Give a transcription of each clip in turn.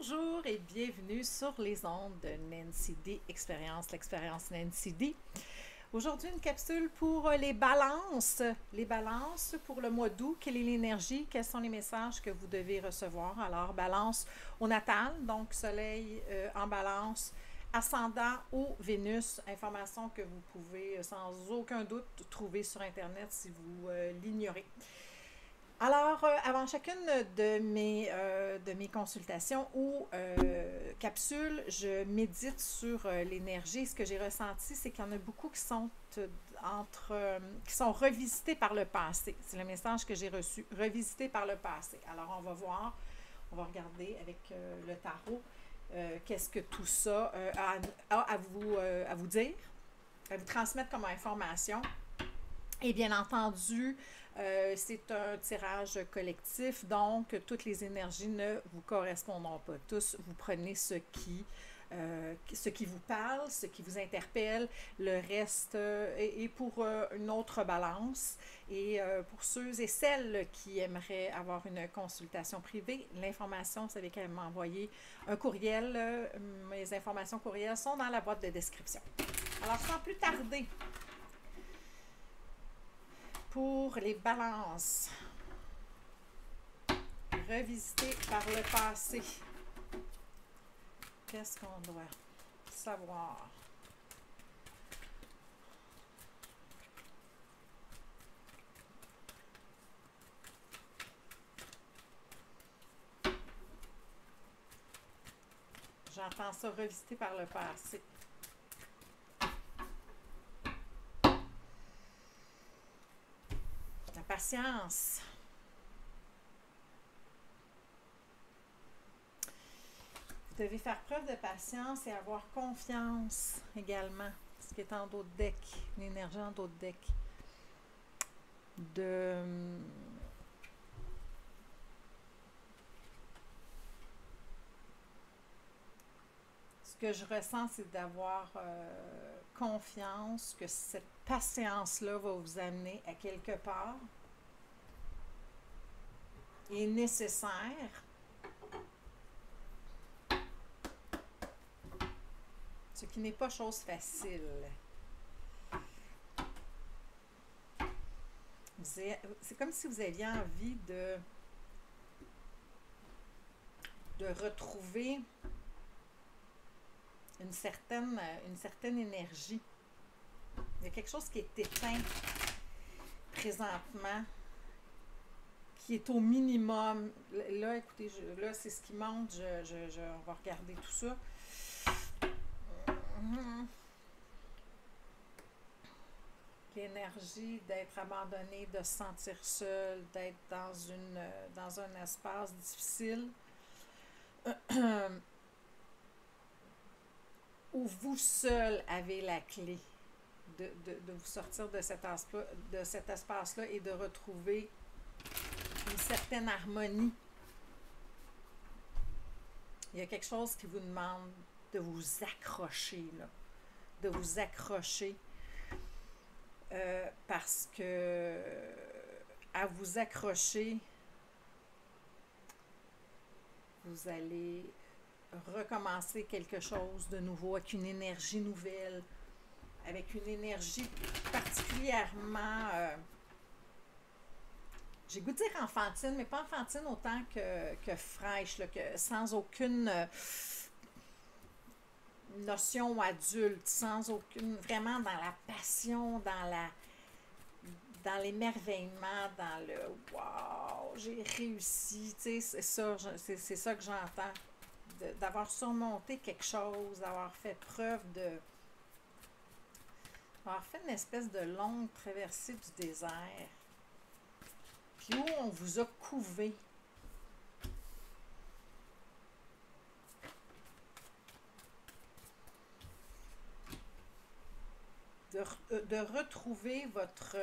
Bonjour et bienvenue sur les ondes de Nancy D, l'expérience Nancy D. Aujourd'hui, une capsule pour les balances. Les balances pour le mois d'août, quelle est l'énergie, quels sont les messages que vous devez recevoir. Alors, balance au natal, donc soleil en balance, ascendant ou Vénus, information que vous pouvez sans aucun doute trouver sur Internet si vous l'ignorez. Alors, avant chacune de mes consultations ou capsules, je médite sur l'énergie. Ce que j'ai ressenti, c'est qu'il y en a beaucoup qui sont revisités par le passé. C'est le message que j'ai reçu, revisités par le passé. Alors, on va voir, on va regarder avec le tarot qu'est-ce que tout ça a à vous dire, à vous transmettre comme information. Et bien entendu, c'est un tirage collectif, donc toutes les énergies ne vous correspondront pas tous. Vous prenez ce qui vous parle, ce qui vous interpelle, le reste est pour une autre balance. Et pour ceux et celles qui aimeraient avoir une consultation privée, l'information, vous savez qu'à m'envoyer un courriel. Mes informations courriel sont dans la boîte de description. Alors, sans plus tarder, pour les balances, revisiter par le passé. Qu'est-ce qu'on doit savoir? J'entends ça, revisiter par le passé. La patience. Vous devez faire preuve de patience et avoir confiance également. Ce qui est en dos de deck, l'énergie en dos de deck. Ce que je ressens, c'est d'avoir confiance que cette patience-là va vous amener à quelque part. Est nécessaire. Ce qui n'est pas chose facile. C'est comme si vous aviez envie de retrouver une certaine énergie. Il y a quelque chose qui est éteint présentement, qui est au minimum. Là, écoutez, là, c'est ce qui monte. On va regarder tout ça. L'énergie d'être abandonné, de se sentir seul, d'être dans un espace difficile où vous seul avez la clé de vous sortir de cet espace-là et de retrouver une certaine harmonie. Il y a quelque chose qui vous demande de vous accrocher, là, de vous accrocher. Parce que à vous accrocher, vous allez recommencer quelque chose de nouveau avec une énergie nouvelle, avec une énergie particulièrement, j'ai goût de dire enfantine, mais pas enfantine autant que fraîche, là, que sans aucune notion adulte, sans aucune, vraiment dans la passion, dans l'émerveillement, dans le wow, j'ai réussi, tu sais, c'est ça que j'entends, d'avoir surmonté quelque chose, d'avoir fait preuve d'avoir fait une espèce de longue traversée du désert, puis où on vous a couvé. De retrouver votre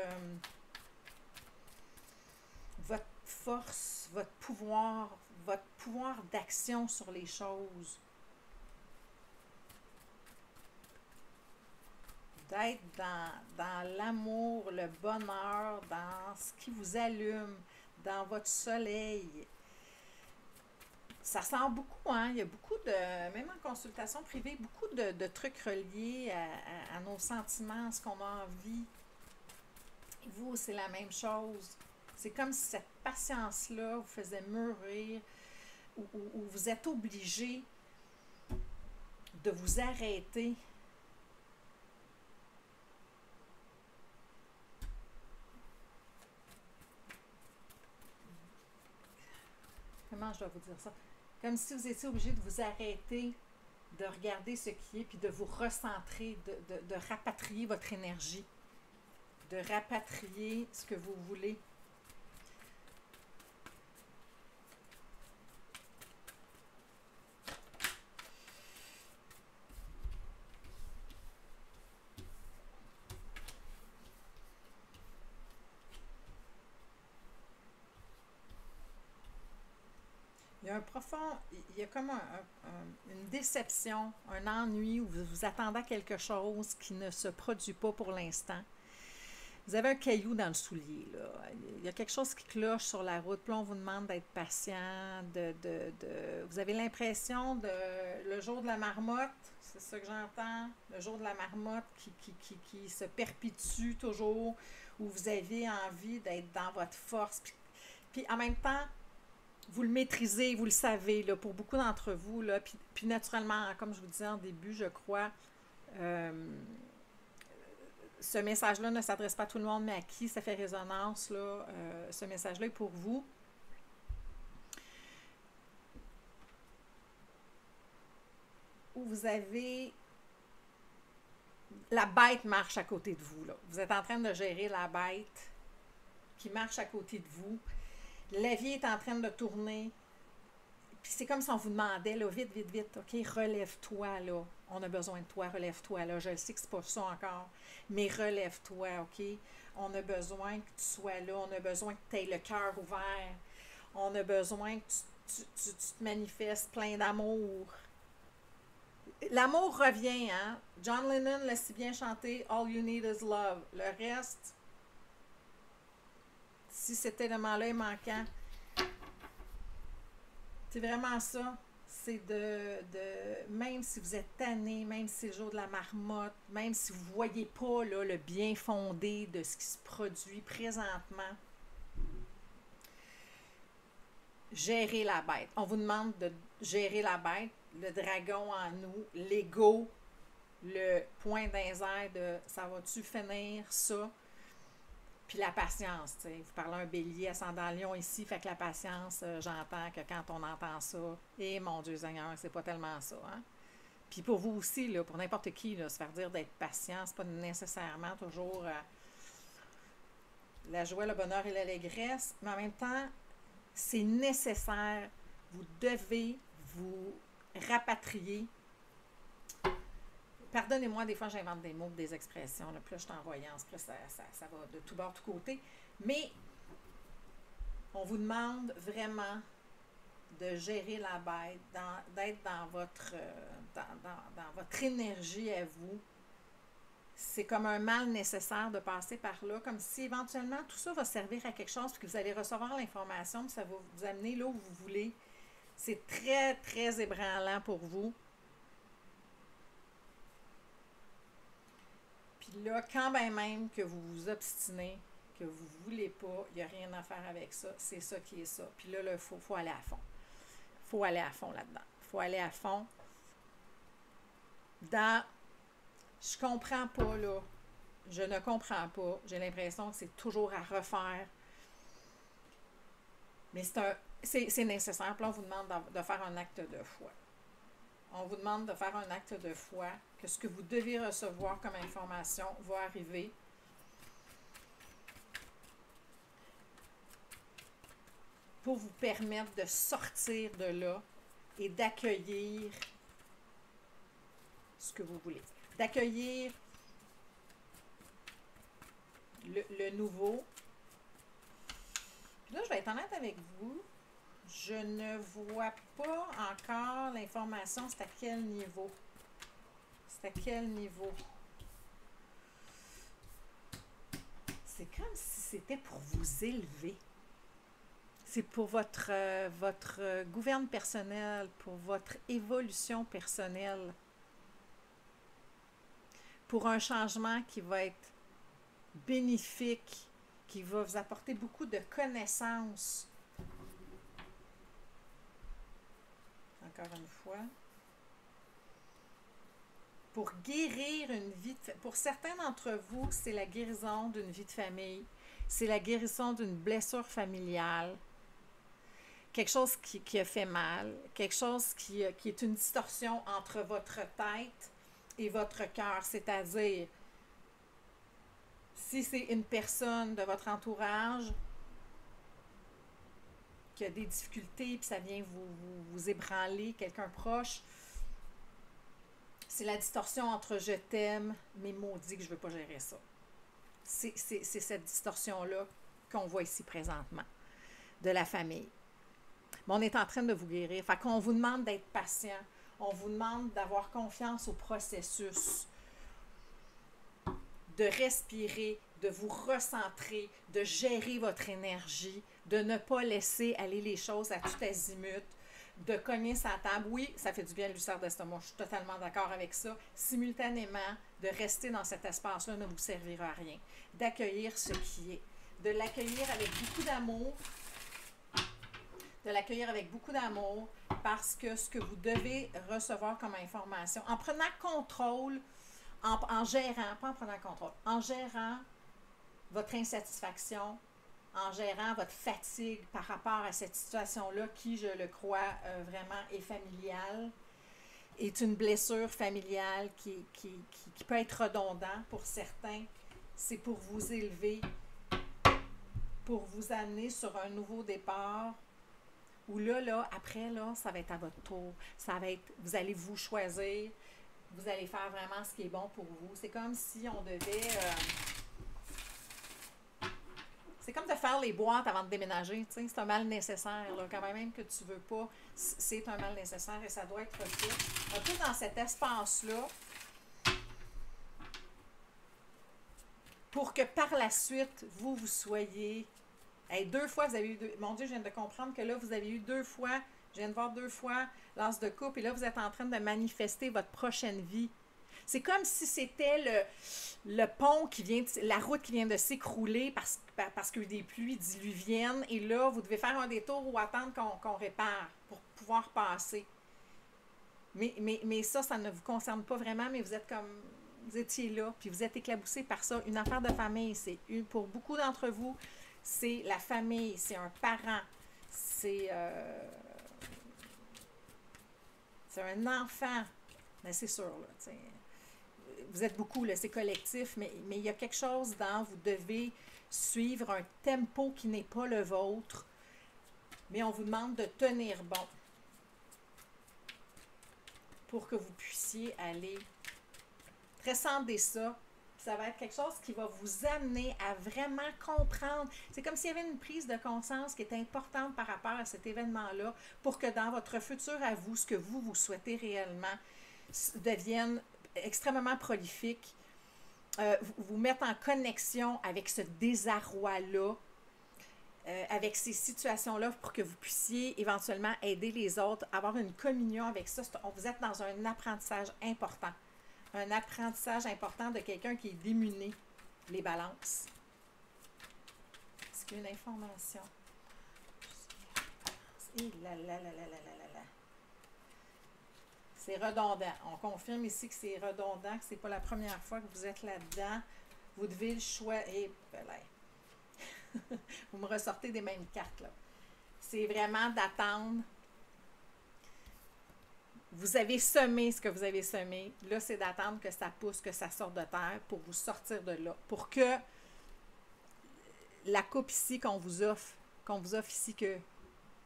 force, votre pouvoir d'action sur les choses. D'être dans l'amour, le bonheur, dans ce qui vous allume, dans votre soleil. ça sort beaucoup, hein? Il y a beaucoup de, même en consultation privée, beaucoup de trucs reliés à nos sentiments, à ce qu'on a envie. Et vous, c'est la même chose. C'est comme si cette patience-là vous faisait mûrir, ou vous êtes obligé de vous arrêter. Comment je dois vous dire ça? Comme si vous étiez obligé de vous arrêter, de regarder ce qui est, puis de vous recentrer, de rapatrier votre énergie, de rapatrier ce que vous voulez. Il y a un profond, il y a comme une déception, un ennui où vous vous attendez à quelque chose qui ne se produit pas pour l'instant. Vous avez un caillou dans le soulier, là. Il y a quelque chose qui cloche sur la route. Puis là, on vous demande d'être patient. Vous avez l'impression le jour de la marmotte, c'est ça que j'entends, le jour de la marmotte qui se perpétue toujours, où vous avez envie d'être dans votre force. Puis en même temps, vous le maîtrisez, vous le savez, là, pour beaucoup d'entre vous. Là, puis naturellement, comme je vous disais en début, je crois, ce message-là ne s'adresse pas à tout le monde, mais à qui ça fait résonance, là, ce message-là est pour vous. Où vous avez... La bête marche à côté de vous, là. Vous êtes en train de gérer la bête qui marche à côté de vous. La vie est en train de tourner. Puis c'est comme si on vous demandait, là, vite, vite, vite, OK, relève-toi, là. On a besoin de toi, relève-toi, là. Je sais que c'est pas ça encore, mais relève-toi, OK? On a besoin que tu sois là. On a besoin que tu aies le cœur ouvert. On a besoin que tu te manifestes plein d'amour. L'amour revient, hein? John Lennon l'a si bien chanté, All you need is love. Le reste, si cet élément-là est manquant, c'est vraiment ça. C'est même si vous êtes tanné, même si c'est le jour de la marmotte, même si vous ne voyez pas là, le bien fondé de ce qui se produit présentement, gérez la bête. On vous demande de gérer la bête, le dragon en nous, l'ego, le point d'insert de ça va-tu finir ça? Puis la patience, tu sais. Vous parlez un bélier ascendant lion ici, fait que la patience, j'entends que quand on entend ça, et mon Dieu Seigneur, c'est pas tellement ça, hein. Puis pour vous aussi, là, pour n'importe qui, là, se faire dire d'être patient, c'est pas nécessairement toujours la joie, le bonheur et l'allégresse, mais en même temps, c'est nécessaire. Vous devez vous rapatrier. Pardonnez-moi, des fois, j'invente des mots, des expressions. Là, puis là, je suis en voyance. Puis là, ça va de tout bord, de tout côté. Mais on vous demande vraiment de gérer la bête, d'être dans votre énergie à vous. C'est comme un mal nécessaire de passer par là, comme si éventuellement tout ça va servir à quelque chose, puis que vous allez recevoir l'information, puis ça va vous amener là où vous voulez. C'est très, très ébranlant pour vous. Puis là, quand même que vous vous obstinez, que vous ne voulez pas, il n'y a rien à faire avec ça, c'est ça qui est ça. Puis là, il faut aller à fond. Il faut aller à fond là-dedans. Il faut aller à fond dans... Je comprends pas, là. Je ne comprends pas. J'ai l'impression que c'est toujours à refaire. Mais c'est nécessaire. Puis là, on vous demande de faire un acte de foi. On vous demande de faire un acte de foi, que ce que vous devez recevoir comme information va arriver. Pour vous permettre de sortir de là et d'accueillir ce que vous voulez. D'accueillir le nouveau. Puis là, je vais être honnête avec vous. Je ne vois pas encore l'information, c'est à quel niveau. C'est à quel niveau. C'est comme si c'était pour vous élever. c'est pour votre gouverne personnelle, pour votre évolution personnelle, pour un changement qui va être bénéfique, qui va vous apporter beaucoup de connaissances. Encore une fois. Pour guérir une vie pour certains d'entre vous, c'est la guérison d'une vie de famille. C'est la guérison d'une blessure familiale. Quelque chose qui a fait mal. Quelque chose qui est une distorsion entre votre tête et votre cœur. C'est-à-dire, si c'est une personne de votre entourage qui a des difficultés, puis ça vient vous ébranler, quelqu'un proche, c'est la distorsion entre je t'aime, mais maudit que je ne veux pas gérer ça. C'est cette distorsion-là qu'on voit ici présentement, de la famille. Mais on est en train de vous guérir. Fait qu'on vous demande d'être patient. On vous demande d'avoir confiance au processus, de respirer, de vous recentrer, de gérer votre énergie, de ne pas laisser aller les choses à tout azimut, de cogner sa table. Oui, ça fait du bien l'ulcère d'estomac, je suis totalement d'accord avec ça. Simultanément, de rester dans cet espace-là ne vous servira à rien. D'accueillir ce qui est, de l'accueillir avec beaucoup d'amour, parce que ce que vous devez recevoir comme information, en prenant contrôle, en gérant, pas en prenant contrôle, en gérant votre insatisfaction, en gérant votre fatigue par rapport à cette situation-là qui, je le crois, vraiment est familiale, est une blessure familiale qui peut être redondante pour certains. C'est pour vous élever, pour vous amener sur un nouveau départ, où là, après, ça va être à votre tour. Ça va être, vous allez vous choisir, vous allez faire vraiment ce qui est bon pour vous. C'est comme si on devait... c'est comme de faire les boîtes avant de déménager, tu sais, c'est un mal nécessaire, là, quand même que tu veux pas, c'est un mal nécessaire et ça doit être fait. Un peu dans cet espace-là, pour que par la suite, vous soyez... Hey, 2 fois, vous avez eu... Mon Dieu, je viens de comprendre que là, vous avez eu 2 fois, je viens de voir 2 fois l'as de coupe, et là, vous êtes en train de manifester votre prochaine vie. C'est comme si c'était le pont qui vient, la route qui vient de s'écrouler parce qu'il y a eu des pluies diluviennes. Et là, vous devez faire un détour ou attendre qu'on répare pour pouvoir passer. Mais ça ne vous concerne pas vraiment, mais vous êtes comme, vous étiez là, puis vous êtes éclaboussé par ça. Une affaire de famille, pour beaucoup d'entre vous, c'est la famille, c'est un parent, c'est un enfant. Mais c'est sûr, là, tu sais. Vous êtes beaucoup, là, c'est collectif, mais il y a quelque chose dans vous devez suivre un tempo qui n'est pas le vôtre, mais on vous demande de tenir bon pour que vous puissiez aller transcender ça. Ça va être quelque chose qui va vous amener à vraiment comprendre. C'est comme s'il y avait une prise de conscience qui est importante par rapport à cet événement-là pour que dans votre futur à vous, ce que vous souhaitez réellement devienne extrêmement prolifique, vous mettre en connexion avec ce désarroi-là, avec ces situations-là pour que vous puissiez éventuellement aider les autres, avoir une communion avec ça. Vous êtes dans un apprentissage important. Un apprentissage important de quelqu'un qui est démuni, les balances. Est-ce qu'il y a une information? Et là. C'est redondant. On confirme ici que c'est redondant, que ce n'est pas la première fois que vous êtes là-dedans. Vous devez le choisir. Vous me ressortez des mêmes cartes, là. C'est vraiment d'attendre. Vous avez semé ce que vous avez semé. Là, c'est d'attendre que ça pousse, que ça sorte de terre pour vous sortir de là. Pour que la coupe ici qu'on vous offre ici, que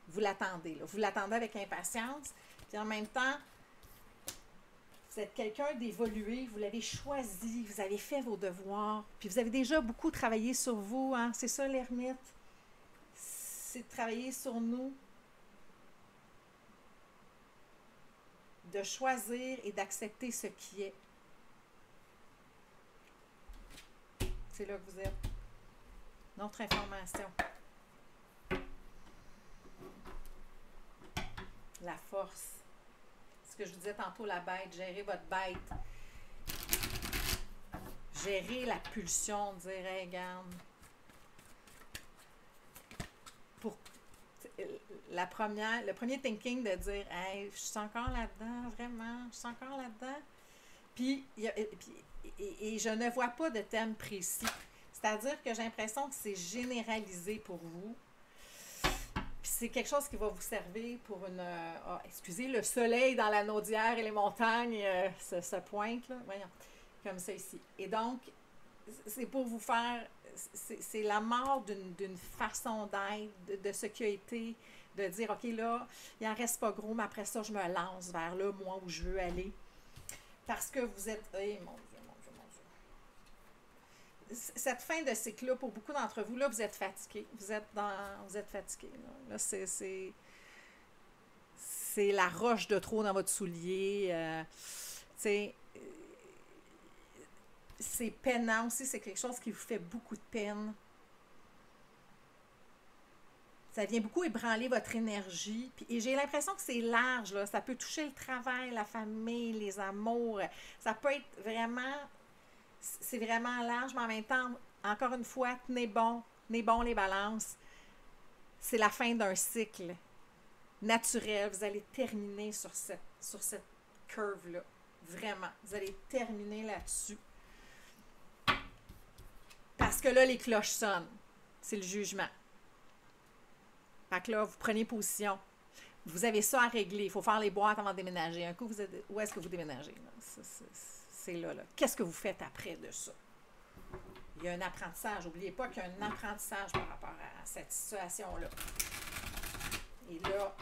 vous l'attendez. Vous l'attendez avec impatience. Puis en même temps, vous êtes quelqu'un d'évolué, vous l'avez choisi, vous avez fait vos devoirs, puis vous avez déjà beaucoup travaillé sur vous, hein? C'est ça l'ermite. C'est de travailler sur nous, de choisir et d'accepter ce qui est. C'est là que vous êtes. Une autre information. La force. Ce que je vous disais tantôt, la bête. Gérer votre bête. Gérer la pulsion. Dire, hey, regarde. Pour le premier thinking de dire, hey, je suis encore là-dedans, vraiment. Je suis encore là-dedans. Puis, et je ne vois pas de thème précis. C'est-à-dire que j'ai l'impression que c'est généralisé pour vous. Puis c'est quelque chose qui va vous servir pour une... excusez, le soleil dans la Naudière et les montagnes se pointe, là. Voyons, comme ça ici. Et donc, c'est pour vous faire... C'est la mort d'une façon d'être, de ce qui a été, de dire, OK, là, il n'en reste pas gros, mais après ça, je me lance vers là, moi, où je veux aller. Parce que vous êtes... Hey, mon Dieu, mon Dieu, mon Dieu. Cette fin de cycle-là, pour beaucoup d'entre vous, là, vous êtes fatigués. Vous êtes fatigués. Là, c'est la roche de trop dans votre soulier. C'est peinant aussi. C'est quelque chose qui vous fait beaucoup de peine. Ça vient beaucoup ébranler votre énergie. Et j'ai l'impression que c'est large, là. Ça peut toucher le travail, la famille, les amours. Ça peut être vraiment... C'est vraiment large, mais en même temps, encore une fois, tenez bon les balances. C'est la fin d'un cycle naturel. Vous allez terminer sur cette curve-là. Vraiment. Vous allez terminer là-dessus. Parce que là, les cloches sonnent. C'est le jugement. Fait que là, vous prenez position. Vous avez ça à régler. Il faut faire les boîtes avant de déménager. Un coup, où est-ce que vous déménagez? C'est là. Qu'est-ce que vous faites après de ça? Il y a un apprentissage. N'oubliez pas qu'il y a un apprentissage par rapport à cette situation-là. Et là,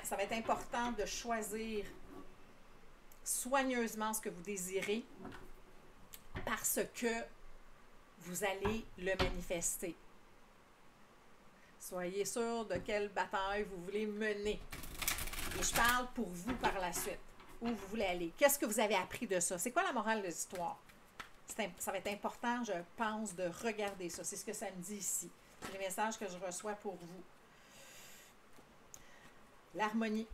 ça va être important de choisir soigneusement ce que vous désirez parce que vous allez le manifester. Soyez sûr de quelle bataille vous voulez mener. Et je parle pour vous par la suite. Où vous voulez aller. Qu'est-ce que vous avez appris de ça? C'est quoi la morale de l'histoire? Ça va être important, je pense, de regarder ça. C'est ce que ça me dit ici. C'est les messages que je reçois pour vous. L'harmonie.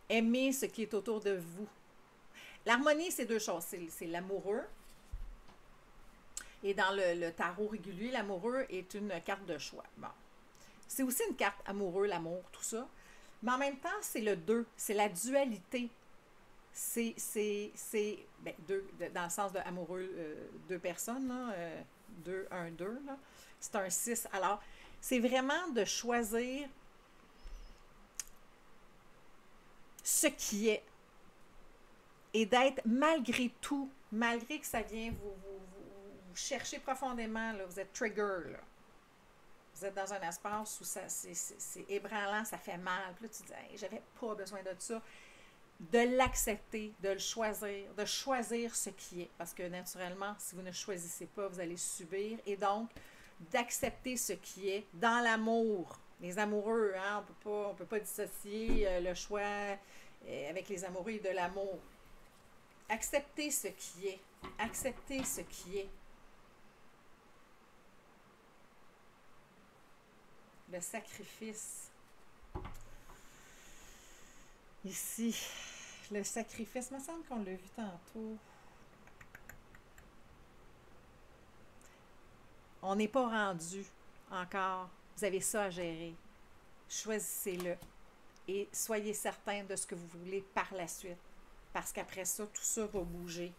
Aimez ce qui est autour de vous. L'harmonie, c'est deux choses. C'est l'amoureux. Et dans le tarot régulier, l'amoureux est une carte de choix. Bon. C'est aussi une carte amoureux, l'amour, tout ça. Mais en même temps, c'est le deux. C'est la dualité. C'est deux, dans le sens de amoureux, deux personnes, là, deux, un, deux. Là. C'est un 6. Alors, c'est vraiment de choisir ce qui est. Et d'être malgré tout, malgré que ça vient vous chercher profondément, là, vous êtes trigger, là. Vous êtes dans un espace où c'est ébranlant, ça fait mal. Puis là, tu dis, hey, j'avais pas besoin de ça. De l'accepter, de le choisir, de choisir ce qui est. Parce que naturellement, si vous ne choisissez pas, vous allez subir. Et donc, d'accepter ce qui est dans l'amour. Les amoureux, hein, on peut pas dissocier le choix avec les amoureux et de l'amour. Accepter ce qui est. Accepter ce qui est. Le sacrifice. Ici, le sacrifice. Il me semble qu'on l'a vu tantôt. On n'est pas rendu encore. Vous avez ça à gérer. Choisissez-le. Et soyez certain de ce que vous voulez par la suite. Parce qu'après ça, tout ça va bouger.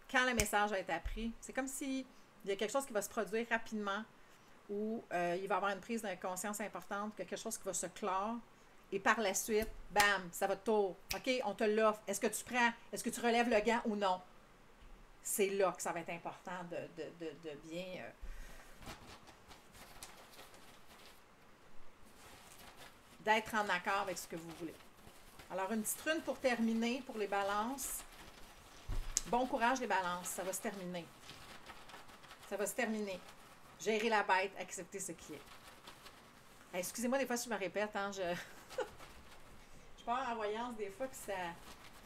Quand le message a été appris, c'est comme s'il y a quelque chose qui va se produire rapidement où il va y avoir une prise de conscience importante, quelque chose qui va se clore. Et par la suite, bam, ça va de tour. OK, on te l'offre. Est-ce que tu prends? Est-ce que tu relèves le gant ou non? C'est là que ça va être important de bien... d'être en accord avec ce que vous voulez. Alors, une petite rune pour terminer, pour les balances. Bon courage, les balances. Ça va se terminer. Ça va se terminer. Gérer la bête, accepter ce qui est. Hey, excusez-moi, des fois, je me répète. Hein, je pars en voyance des fois, puis ça...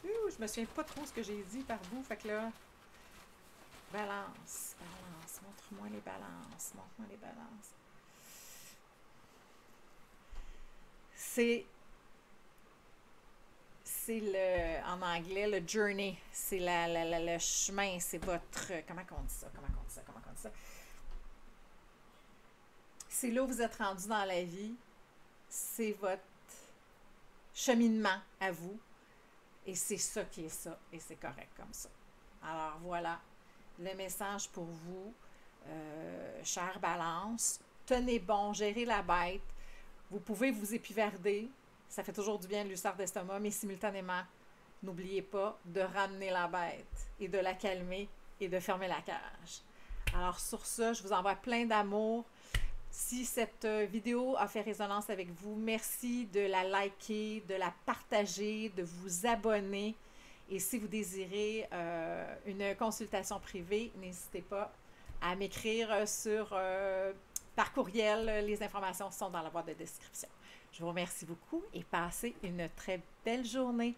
je me souviens pas trop ce que j'ai dit par bout. Fait que là... Balance. Montre-moi les balances. c'est en anglais, le journey. C'est le chemin, c'est votre... Comment on dit ça? C'est là où vous êtes rendu dans la vie. C'est votre cheminement à vous. Et c'est ça qui est ça. Et c'est correct comme ça. Alors voilà, le message pour vous, chère Balance. Tenez bon, gérez la bête. Vous pouvez vous épivarder. Ça fait toujours du bien l'ulcère d'estomac, mais simultanément, n'oubliez pas de ramener la bête et de la calmer et de fermer la cage. Alors sur ça, je vous envoie plein d'amour. Si cette vidéo a fait résonance avec vous, merci de la liker, de la partager, de vous abonner. Et si vous désirez une consultation privée, n'hésitez pas à m'écrire par courriel. Les informations sont dans la boîte de description. Je vous remercie beaucoup et passez une très belle journée.